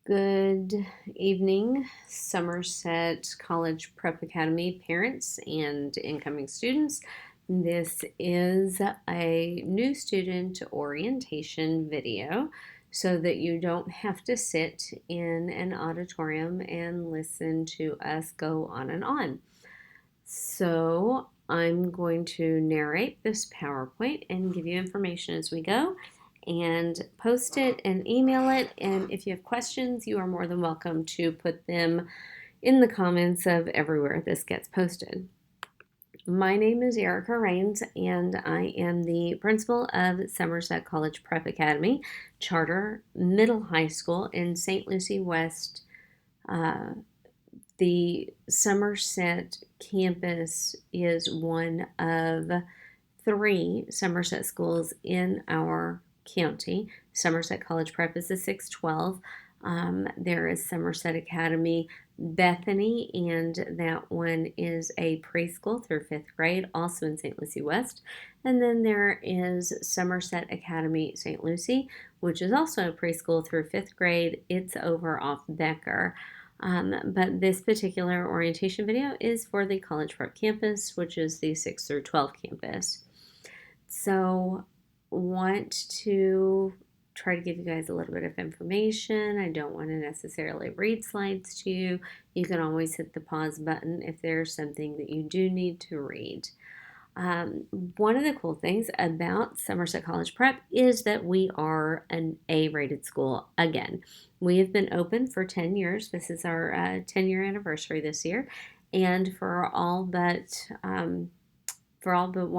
Good evening, Somerset College Prep Academy parents and incoming students. This is a new student orientation video so that you don't have to sit in an auditorium and listen to us go on and on. So I'm going to narrate this PowerPoint and give you information as we go and post it and email it. And if you have questions, you are more than welcome to put them in the comments of everywhere this gets posted. My name is Erica Rains, and I am the principal of Somerset College Prep Academy Charter Middle High School in St. Lucie West. The Somerset campus is one of three Somerset schools in our county. Somerset College Prep is a 612. There is Somerset Academy Bethany, and that one is a preschool through fifth grade, also in St. Lucie West. And then there is Somerset Academy St. Lucie, which is also a preschool through fifth grade. It's over off Becker. But this particular orientation video is for the College Prep campus, which is the 6 through 12 campus. So, want to try to give you guys a little bit of information. I don't want to necessarily read slides to you. You can always hit the pause button if there's something that you do need to read. One of the cool things about Somerset College Prep is that we are an A-rated school again. We have been open for 10 years. This is our 10-year anniversary this year. And for all but one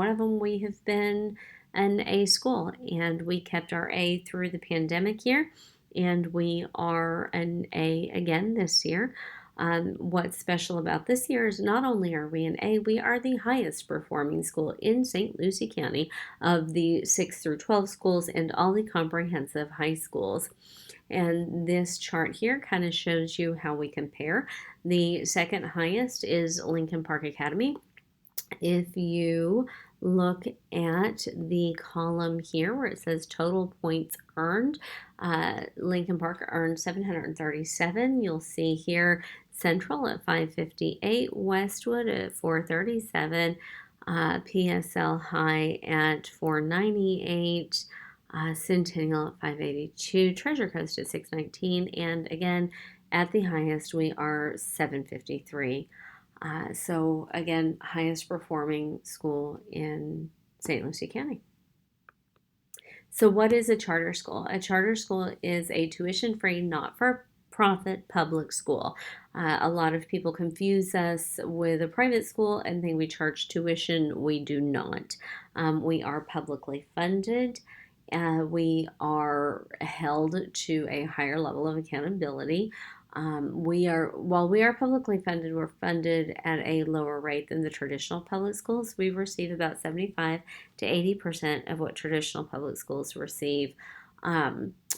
of them, we have been an A school, and we kept our A through the pandemic year, and we are an A again this year. What's special about this year is not only are we an A, we are the highest performing school in St. Lucie County of the 6 through 12 schools and all the comprehensive high schools. And this chart here kind of shows you how we compare. The second highest is Lincoln Park Academy. If you look at the column here where it says total points earned, Lincoln Park earned 737. You'll see here Central at 558, Westwood at 437, PSL High at 498, Centennial at 582, Treasure Coast at 619, and again, at the highest, we are 753. So again, highest performing school in St. Lucie County. So what is a charter school? A charter school is a tuition-free, not-for-profit public school. A lot of people confuse us with a private school and think we charge tuition. We do not. We are publicly funded. We are held to a higher level of accountability. While we are publicly funded, we're funded at a lower rate than the traditional public schools. We receive about 75 to 80% of what traditional public schools receive.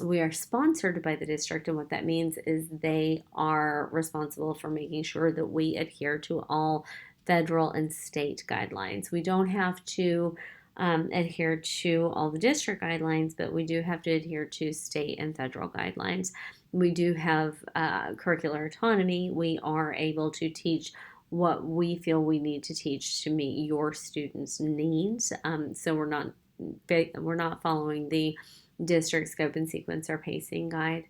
We are sponsored by the district, and what that means is they are responsible for making sure that we adhere to all federal and state guidelines. We don't have to adhere to all the district guidelines, but we do have to adhere to state and federal guidelines. We do have curricular autonomy. We are able to teach what we feel we need to teach to meet your students' needs. So we're not following the district scope and sequence or pacing guide.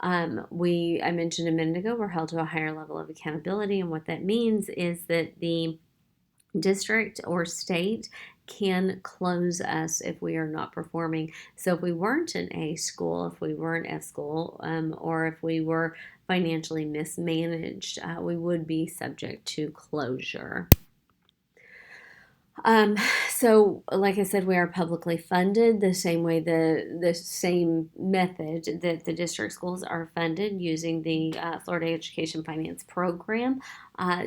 I mentioned a minute ago, we're held to a higher level of accountability, and what that means is that the district or state can close us if we are not performing. So if we weren't an A school, if we were an F school, or if we were financially mismanaged, we would be subject to closure. So like I said, we are publicly funded the same way the same method that the district schools are funded using the Florida Education Finance Program.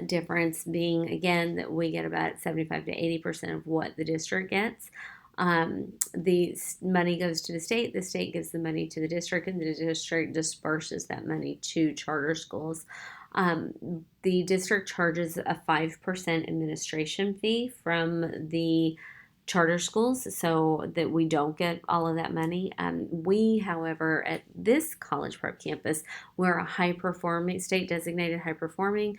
Difference being, again, that we get about 75 to 80% of what the district gets. The money goes to the state gives the money to the district, and the district disperses that money to charter schools. The district charges a 5% administration fee from the charter schools, so that we don't get all of that money. We, however, at this college prep campus, we're a high performing, state designated high performing,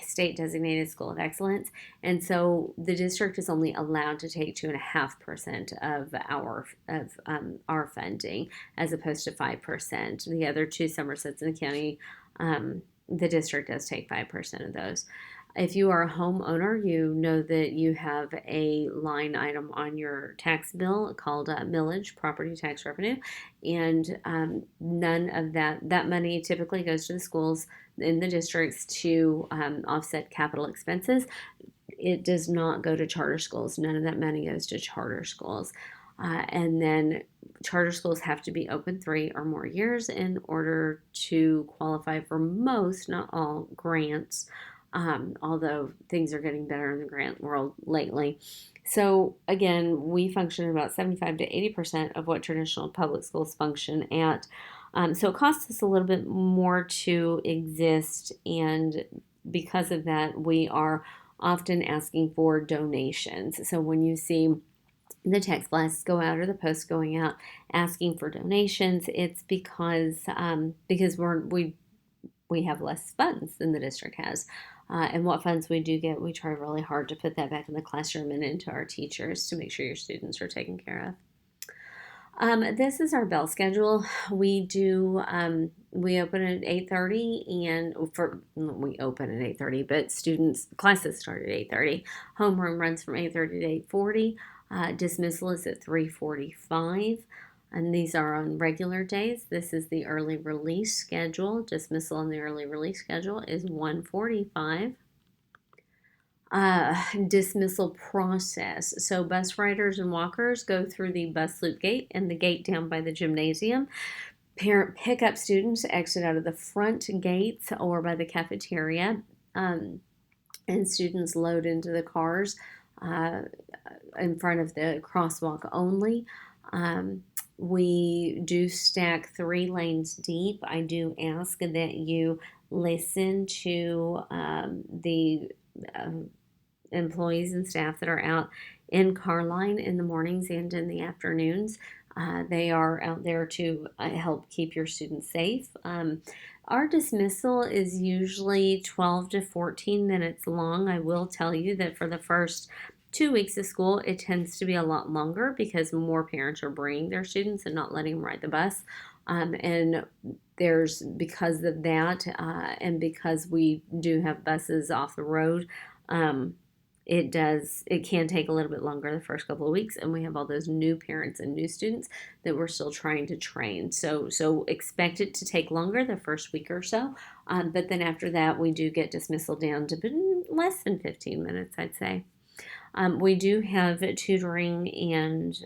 state designated school of excellence. And so the district is only allowed to take 2.5% of our funding, as opposed to 5%. The other two Somersets in the county, the district does take 5% of those. If you are a homeowner, you know that you have a line item on your tax bill called millage, property tax revenue, and none of that money typically goes to the schools in the districts to offset capital expenses. It does not go to charter schools. None of that money goes to charter schools. And then charter schools have to be open 3 or more years in order to qualify for most, not all, grants. Although things are getting better in the grant world lately. So again, we function about 75 to 80% of what traditional public schools function at. So it costs us a little bit more to exist, and because of that, we are often asking for donations. So when you see the text blasts go out or the posts going out asking for donations, it's because we have less funds than the district has. And what funds we do get, we try really hard to put that back in the classroom and into our teachers to make sure your students are taken care of. This is our bell schedule. We open at 8:30, and we open at 8:30, but classes start at 8:30. Homeroom runs from 8:30 to 8:40. Dismissal is at 3:45. And these are on regular days. This is the early release schedule. Dismissal on the early release schedule is 1:45. Dismissal process. So bus riders and walkers go through the bus loop gate and the gate down by the gymnasium. Parent pickup students exit out of the front gates or by the cafeteria. And students load into the cars in front of the crosswalk only. We do stack 3 lanes deep. I do ask that you listen to the employees and staff that are out in car line in the mornings and in the afternoons. They are out there to help keep your students safe. Our dismissal is usually 12 to 14 minutes long. I will tell you that for the first 2 weeks of school, it tends to be a lot longer because more parents are bringing their students and not letting them ride the bus. And because of that, and because we do have buses off the road, it can take a little bit longer the first couple of weeks, and we have all those new parents and new students that we're still trying to train. So expect it to take longer the first week or so, but then after that, we do get dismissal down to less than 15 minutes, I'd say. We do have tutoring and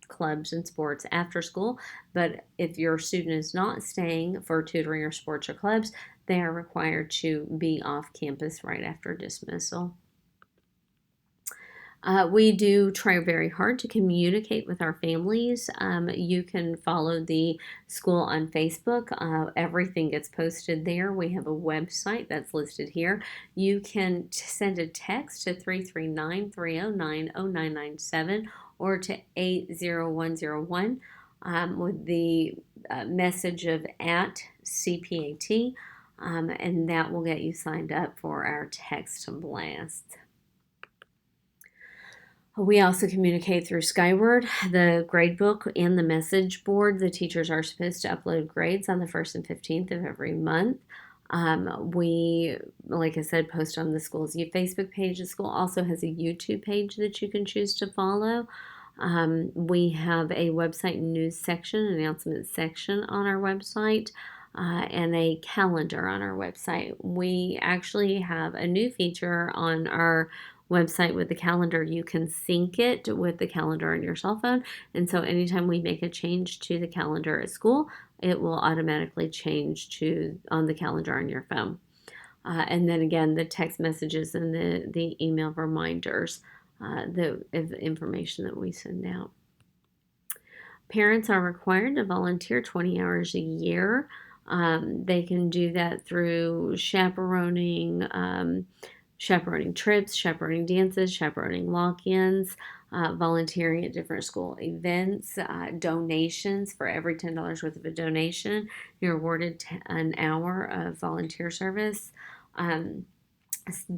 clubs and sports after school, but if your student is not staying for tutoring or sports or clubs, they are required to be off campus right after dismissal. We do try very hard to communicate with our families. You can follow the school on Facebook. Everything gets posted there. We have a website that's listed here. You can send a text to 339-309-0997 or to 80101 with the message of @CPAT, and that will get you signed up for our text blast. We also communicate through Skyward, the gradebook, and the message board. The teachers are supposed to upload grades on the 1st and 15th of every month. We, like I said, post on the school's Facebook page. The school also has a YouTube page that you can choose to follow. We have a website news section, announcement section on our website, and a calendar on our website. We actually have a new feature on our website with the calendar. You can sync it with the calendar on your cell phone, and so anytime we make a change to the calendar at school, it will automatically change on the calendar on your phone. And then again, the text messages and the email reminders, the information that we send out. Parents are required to volunteer 20 hours a year. They can do that through chaperoning, chaperoning trips, chaperoning dances, chaperoning lock-ins, volunteering at different school events, donations. For every $10 worth of a donation, you're awarded an hour of volunteer service.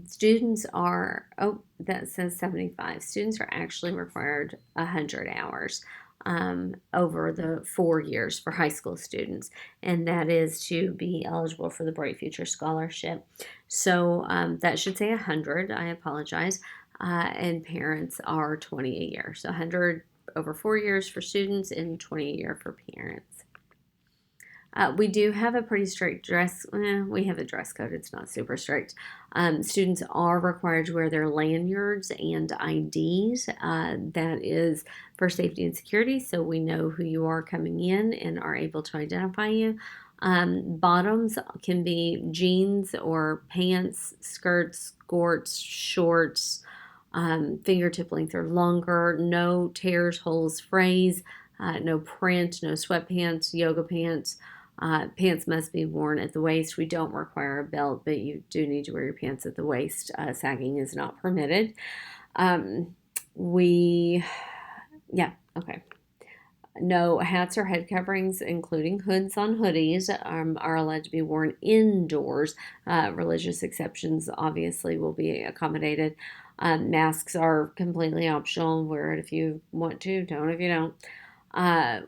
Students are, oh, that says 75. Students are actually required 100 hours over the 4 years for high school students, and that is to be eligible for the Bright Future Scholarship. So that should say 100. I apologize. And parents are 20 a year. So 100 over 4 years for students and 20 a year for parents. We do have a pretty strict dress. We have a dress code. It's not super strict. Students are required to wear their lanyards and IDs. That is for safety and security, so we know who you are coming in and are able to identify you. Bottoms can be jeans or pants, skirts, skirts, shorts, fingertip length or longer. No tears, holes, frays. No print, no sweatpants, yoga pants. Pants must be worn at the waist. We don't require a belt, but you do need to wear your pants at the waist. Sagging is not permitted. Okay. No hats or head coverings, including hoods on hoodies, are allowed to be worn indoors. Religious exceptions obviously will be accommodated. Masks are completely optional. Wear it if you want to, don't if you don't.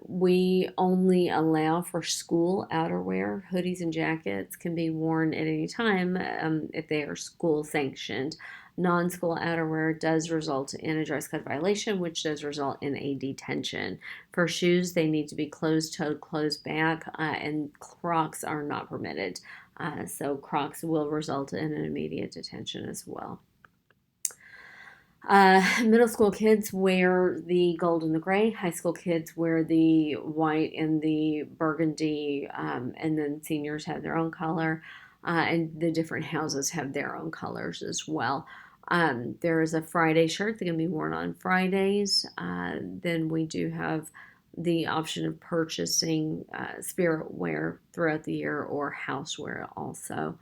We only allow for school outerwear. Hoodies and jackets can be worn at any time if they are school sanctioned. Non-school outerwear does result in a dress code violation, which does result in a detention. For shoes, they need to be closed-toed, closed back, and Crocs are not permitted. So Crocs will result in an immediate detention as well. Middle school kids wear the gold and the gray. High school kids wear the white and the burgundy, and then seniors have their own color, and the different houses have their own colors as well. There is a Friday shirt that can be worn on Fridays. Then we do have the option of purchasing spirit wear throughout the year or housewear also.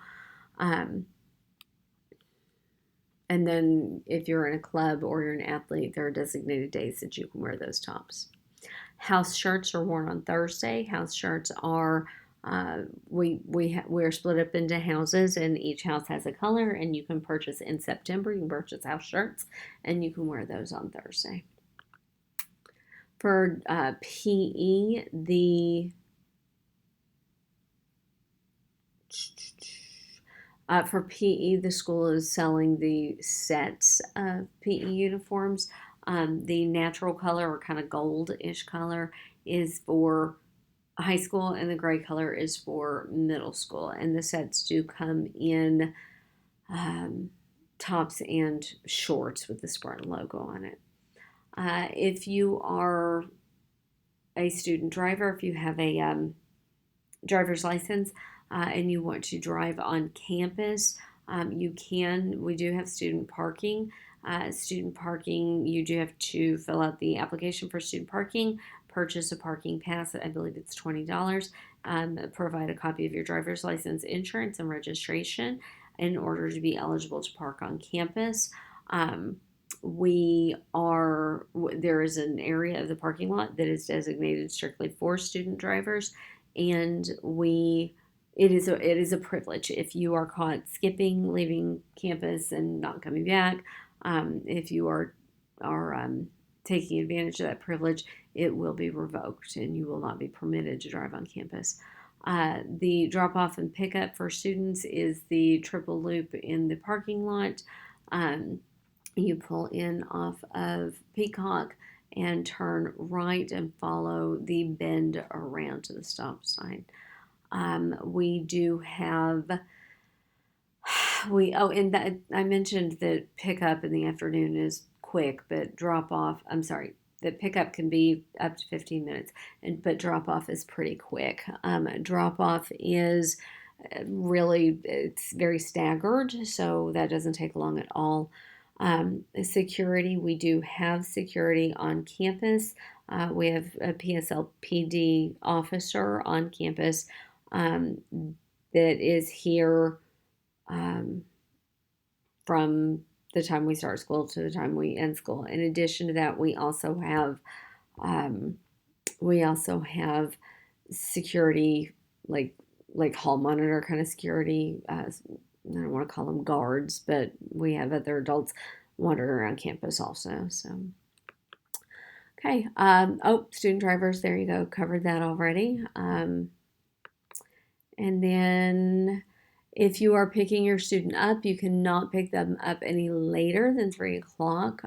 And then if you're in a club or you're an athlete, there are designated days that you can wear those tops. House shirts are worn on Thursday. House shirts are, we're split up into houses, and each house has a color, and you can purchase in September. You can purchase house shirts, and you can wear those on Thursday. For PE, for PE, the school is selling the sets of PE uniforms. The natural color, or kind of gold-ish color, is for high school, and the gray color is for middle school. And the sets do come in tops and shorts with the Spartan logo on it. If you are a student driver, if you have a driver's license, and you want to drive on campus, you can. We do have student parking. Student parking, you do have to fill out the application for student parking, purchase a parking pass. I believe it's $20. Provide a copy of your driver's license, insurance, and registration in order to be eligible to park on campus. There is an area of the parking lot that is designated strictly for student drivers, and it is a privilege if you are caught skipping, leaving campus, and not coming back. If you are taking advantage of that privilege, it will be revoked, and you will not be permitted to drive on campus. The drop-off and pickup for students is the triple loop in the parking lot. You pull in off of Peacock and turn right and follow the bend around to the stop sign. We do have, I mentioned that pickup in the afternoon is quick, but that pickup can be up to 15 minutes, but drop off is pretty quick. Drop off is it's very staggered, so that doesn't take long at all. Security, we do have security on campus. We have a PSLPD officer on campus that is here from the time we start school to the time we end school. In addition to that, we also have um, security, like hall monitor kind of security. I don't want to call them guards, but we have other adults wandering around campus also. So, okay. Oh, student drivers. There you go. Covered that already. And then if you are picking your student up, you cannot pick them up any later than 3 o'clock.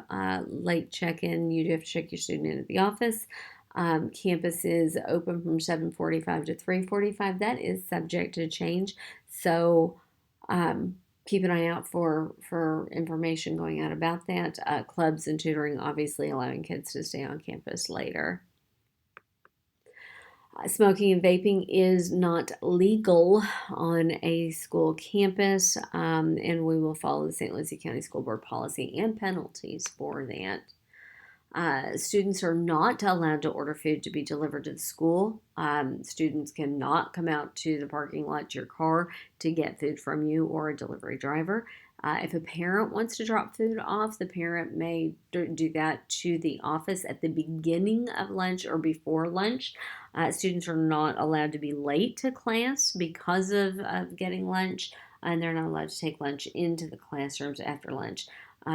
Late check-in, you do have to check your student in at the office. Campus is open from 7:45 to 3:45. That is subject to change. So keep an eye out for information going out about that. Clubs and tutoring, obviously allowing kids to stay on campus later. Smoking and vaping is not legal on a school campus, and we will follow the St. Lucie County School Board policy and penalties for that. Students are not allowed to order food to be delivered to the school. Students cannot come out to the parking lot to your car to get food from you or a delivery driver. If a parent wants to drop food off, the parent may do that to the office at the beginning of lunch or before lunch. Students are not allowed to be late to class because of getting lunch, and they're not allowed to take lunch into the classrooms after lunch.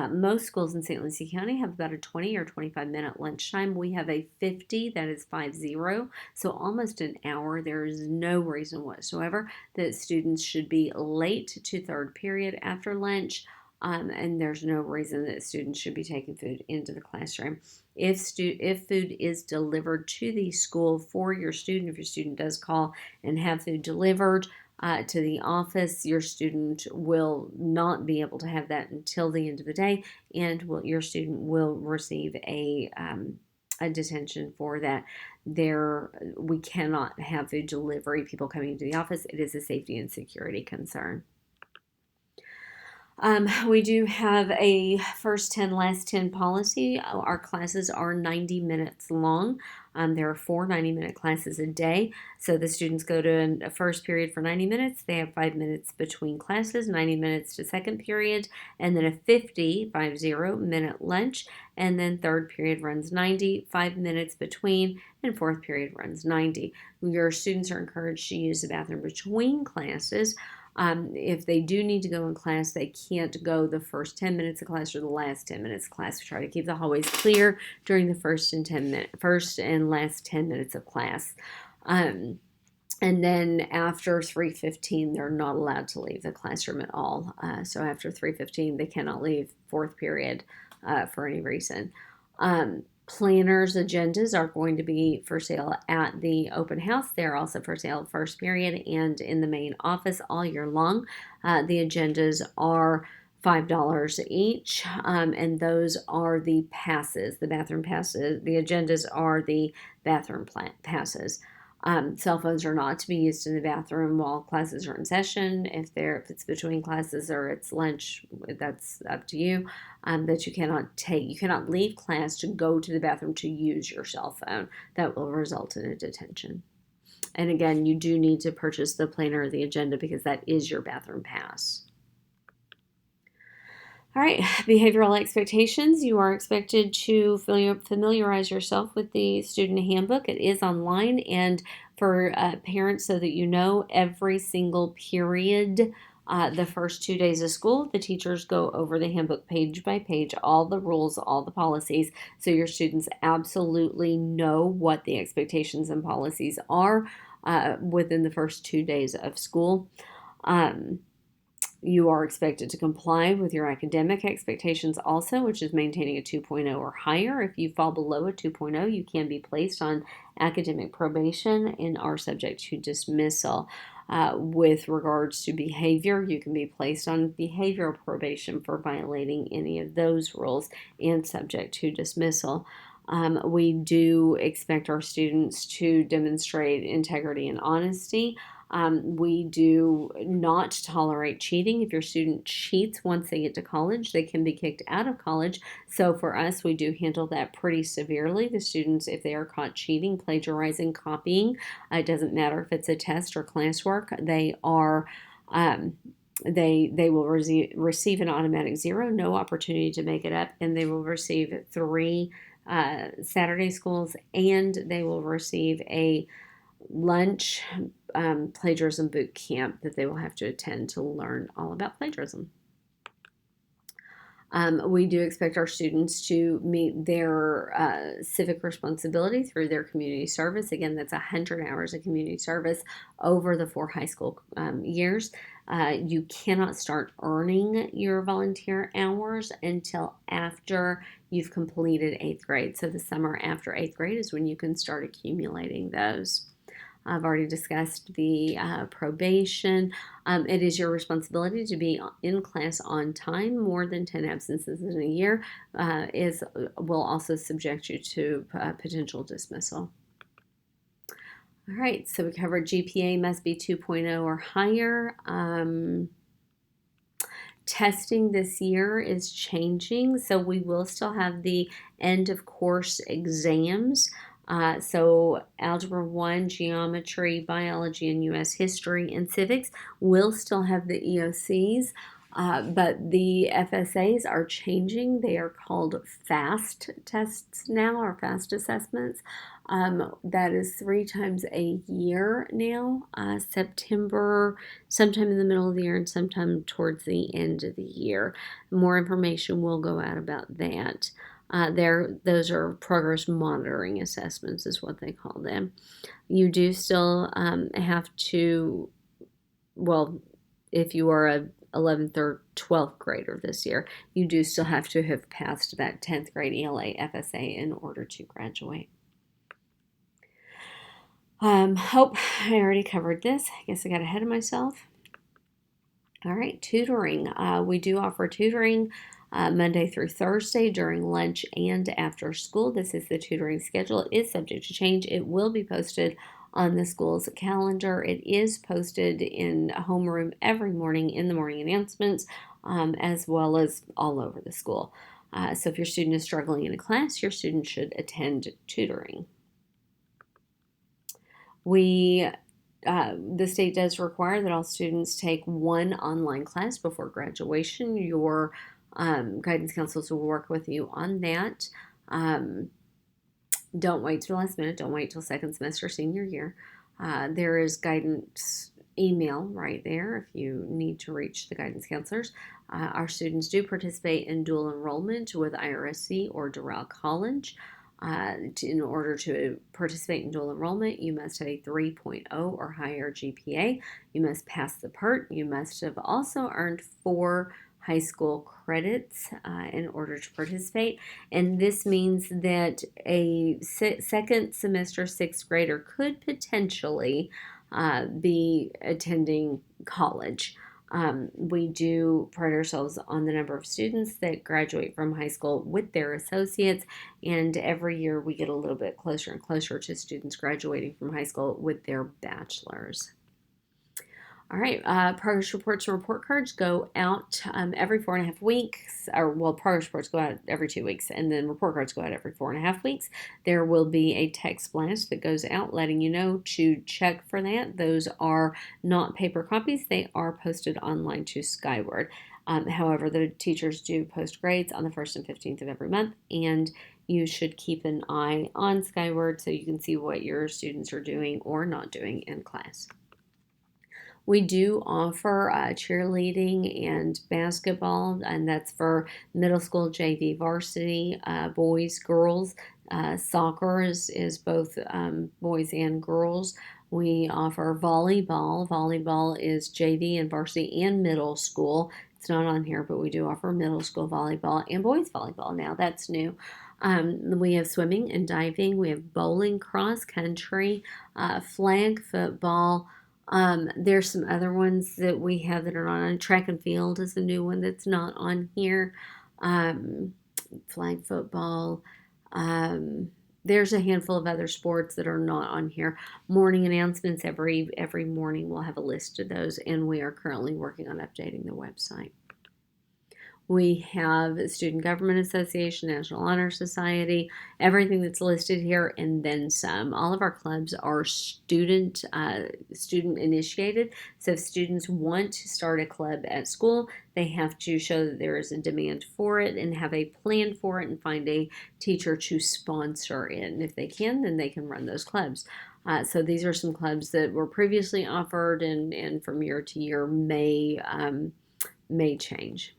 Most schools in St. Lucie County have about a 20 or 25-minute lunchtime. We have a 50, that is 50, so almost an hour. There is no reason whatsoever that students should be late to third period after lunch, and there's no reason that students should be taking food into the classroom. If food is delivered to the school for your student, if your student does call and have food delivered, to the office, your student will not be able to have that until the end of the day, and your student will receive a detention for that. We cannot have food delivery people coming to the office. It is a safety and security concern. We do have a first 10, last 10 policy. Our classes are 90 minutes long. There are 4 90-minute classes a day. So the students go to a first period for 90 minutes. They have 5 minutes between classes, 90 minutes to second period, and then a 50-minute lunch. And then third period runs 90, 5 minutes between, and fourth period runs 90. Your students are encouraged to use the bathroom between classes. If they do need to go in class, they can't go the first 10 minutes of class or the last 10 minutes of class. We try to keep the hallways clear during the first and last 10 minutes of class. And then after 3:15, they're not allowed to leave the classroom at all. So after 3:15, they cannot leave fourth period for any reason. Planners' agendas are going to be for sale at the open house. They're also for sale first period and in the main office all year long. The agendas are $5 each, and those are the passes, the bathroom passes. The agendas are the bathroom passes. Cell phones are not to be used in the bathroom while classes are in session. If it's between classes or it's lunch, that's up to you. That you cannot leave class to go to the bathroom to use your cell phone. That will result in a detention. And again, you do need to purchase the planner or the agenda because that is your bathroom pass. All right, behavioral expectations. You are expected to familiarize yourself with the student handbook. It is online, and for parents, so that you know, every single period, the first 2 days of school, the teachers go over the handbook page by page, all the rules, all the policies, so your students absolutely know what the expectations and policies are within the first 2 days of school. You are expected to comply with your academic expectations also, which is maintaining a 2.0 or higher. If you fall below a 2.0, you can be placed on academic probation and are subject to dismissal. With regards to behavior, you can be placed on behavioral probation for violating any of those rules and subject to dismissal. We do expect our students to demonstrate integrity and honesty. We do not tolerate cheating. If your student cheats once they get to college, they can be kicked out of college. So for us, we do handle that pretty severely. The students, if they are caught cheating, plagiarizing, copying, it doesn't matter if it's a test or classwork, they are They will receive an automatic 0, no opportunity to make it up, and they will receive 3 Saturday schools, and they will receive a lunch plagiarism boot camp that they will have to attend to learn all about plagiarism. We do expect our students to meet their civic responsibility through their community service. Again, that's 100 hours of community service over the 4 high school years. You cannot start earning your volunteer hours until after you've completed 8th grade. So the summer after 8th grade is when you can start accumulating those. I've already discussed the probation. It is your responsibility to be in class on time. More than 10 absences in a year will also subject you to potential dismissal. All right, so we covered GPA must be 2.0 or higher. Testing this year is changing, so we will still have the end of course exams. So Algebra 1, Geometry, Biology, and U.S. History and Civics will still have the EOCs, but the FSAs are changing. They are called FAST tests now, or FAST assessments. That is 3 times a year now, September, sometime in the middle of the year and sometime towards the end of the year. More information will go out about that. Those are progress monitoring assessments is what they call them. You do still have to, well, if you are a 11th or 12th grader this year, you do still have to have passed that 10th grade ELA FSA in order to graduate. Hope I already covered this. I guess I got ahead of myself. All right, tutoring. We do offer tutoring Monday through Thursday during lunch and after school. This is the tutoring schedule. It is subject to change. It will be posted on the school's calendar. It is posted in homeroom every morning in the morning announcements, as well as all over the school. So if your student is struggling in a class, your student should attend tutoring. The state does require that all students take 1 online class before graduation. Your guidance counselors will work with you on that. Don't wait till the last minute. Don't wait till second semester senior year. There is guidance email right there if you need to reach the guidance counselors. Our students do participate in dual enrollment with IRSC or Doral College. In order to participate in dual enrollment, you must have a 3.0 or higher GPA. You must pass the PERT. You must have also earned 4 high school credits in order to participate. And this means that a second semester 6th grader could potentially be attending college. We do pride ourselves on the number of students that graduate from high school with their associates, and every year we get a little bit closer and closer to students graduating from high school with their bachelors. All right, progress reports and report cards go out every 4.5 weeks, progress reports go out every 2 weeks, and then report cards go out every 4.5 weeks. There will be a text blast that goes out letting you know to check for that. Those are not paper copies. They are posted online to Skyward. However, the teachers do post grades on the 1st and 15th of every month, and you should keep an eye on Skyward so you can see what your students are doing or not doing in class. We do offer cheerleading and basketball, and that's for middle school JV varsity, boys, girls. Soccer is both boys and girls. We offer volleyball. Volleyball is JV and varsity and middle school. It's not on here, but we do offer middle school volleyball and boys volleyball now. That's new. We have swimming and diving. We have bowling, cross country, flag football. There's some other ones that we have that are not on. Track and field is a new one that's not on here. Flag football. There's a handful of other sports that are not on here. Morning announcements every morning we'll have a list of those, and we are currently working on updating the website. We have Student Government Association, National Honor Society, everything that's listed here, and then some. All of our clubs are student initiated. So if students want to start a club at school, they have to show that there is a demand for it and have a plan for it and find a teacher to sponsor it. And if they can, then they can run those clubs. So these are some clubs that were previously offered and from year to year may change.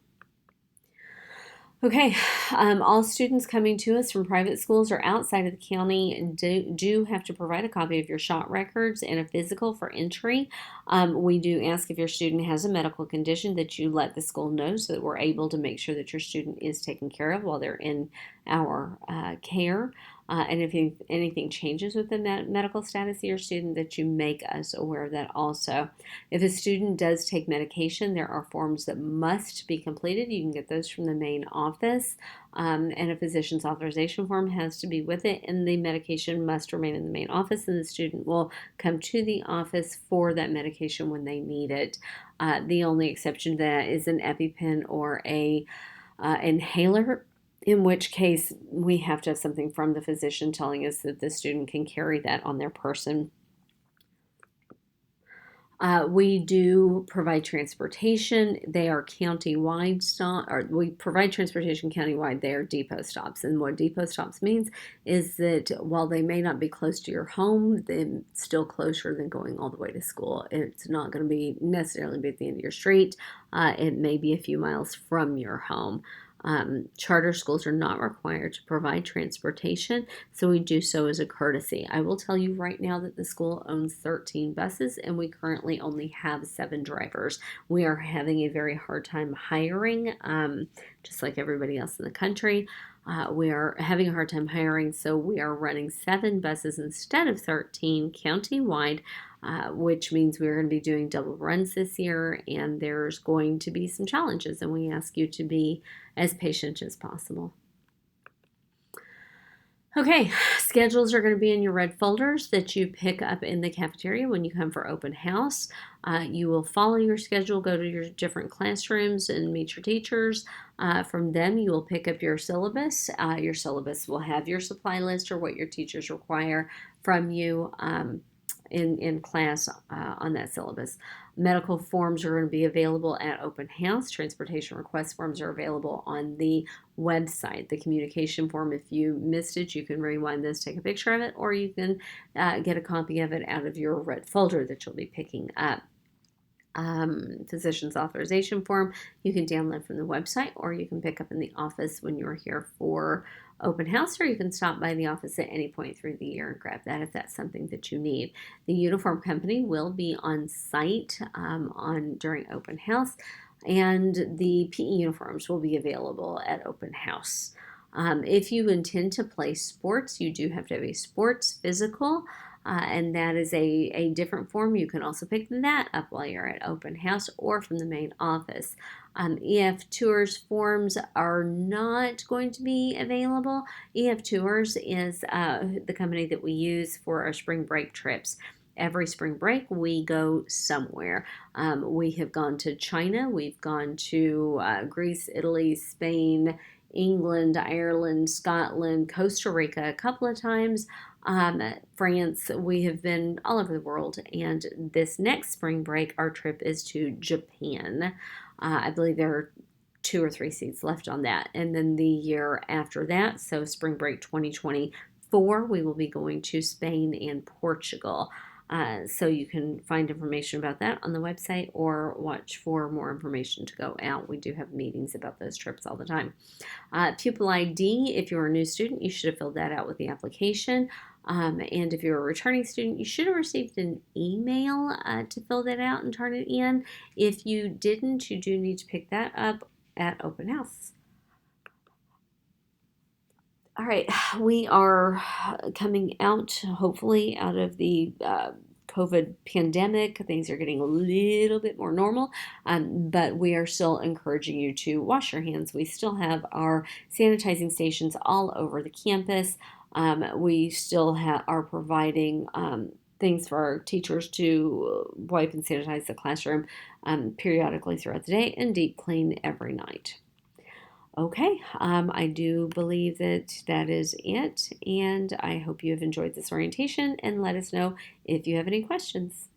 Okay, all students coming to us from private schools or outside of the county do have to provide a copy of your shot records and a physical for entry. We do ask if your student has a medical condition that you let the school know so that we're able to make sure that your student is taken care of while they're in our care. And if anything changes with the medical status of your student, that you make us aware of that also. If a student does take medication, there are forms that must be completed. You can get those from the main office, and a physician's authorization form has to be with it, and the medication must remain in the main office, and the student will come to the office for that medication when they need it. The only exception to that is an EpiPen or a inhaler, in which case we have to have something from the physician telling us that the student can carry that on their person. We do provide transportation. They are countywide we provide transportation countywide. They are depot stops. And what depot stops means is that while they may not be close to your home, they're still closer than going all the way to school. It's not going to be necessarily be at the end of your street. It may be a few miles from your home. Charter schools are not required to provide transportation, so we do so as a courtesy. I will tell you right now that the school owns 13 buses, and we currently only have 7 drivers. We are having a very hard time hiring, just like everybody else in the country. We are having a hard time hiring, so we are running 7 buses instead of 13 countywide, which means we're going to be doing double runs this year, and there's going to be some challenges, and we ask you to be as patient as possible. Okay, schedules are going to be in your red folders that you pick up in the cafeteria when you come for open house. You will follow your schedule, go to your different classrooms and meet your teachers. From them, you will pick up your syllabus. Your syllabus will have your supply list or what your teachers require from you in class on that syllabus. Medical forms are going to be available at open house. Transportation request forms are available on the website. The communication form, if you missed it, you can rewind this, take a picture of it, or you can get a copy of it out of your red folder that you'll be picking up. Physician's authorization form you can download from the website, or you can pick up in the office when you're here for open house, or you can stop by the office at any point through the year and grab that if that's something that you need. The uniform company will be on site during open house, and the PE uniforms will be available at open house. If you intend to play sports, you do have to have a sports physical. And that is a different form. You can also pick that up while you're at open house or from the main office. EF Tours forms are not going to be available. EF Tours is the company that we use for our spring break trips. Every spring break, we go somewhere. We have gone to China. We've gone to Greece, Italy, Spain, England, Ireland, Scotland, Costa Rica a couple of times. France, we have been all over the world, and this next spring break, our trip is to Japan. I believe there are 2 or 3 seats left on that, and then the year after that, so spring break 2024, we will be going to Spain and Portugal. So you can find information about that on the website or watch for more information to go out. We do have meetings about those trips all the time. Pupil ID, if you're a new student, you should have filled that out with the application. And if you're a returning student, you should have received an email to fill that out and turn it in. If you didn't, you do need to pick that up at open house. All right, we are coming out, hopefully, out of the COVID pandemic. Things are getting a little bit more normal, but we are still encouraging you to wash your hands. We still have our sanitizing stations all over the campus. We still are providing things for our teachers to wipe and sanitize the classroom periodically throughout the day and deep clean every night. Okay, I do believe that that is it, and I hope you have enjoyed this orientation and let us know if you have any questions.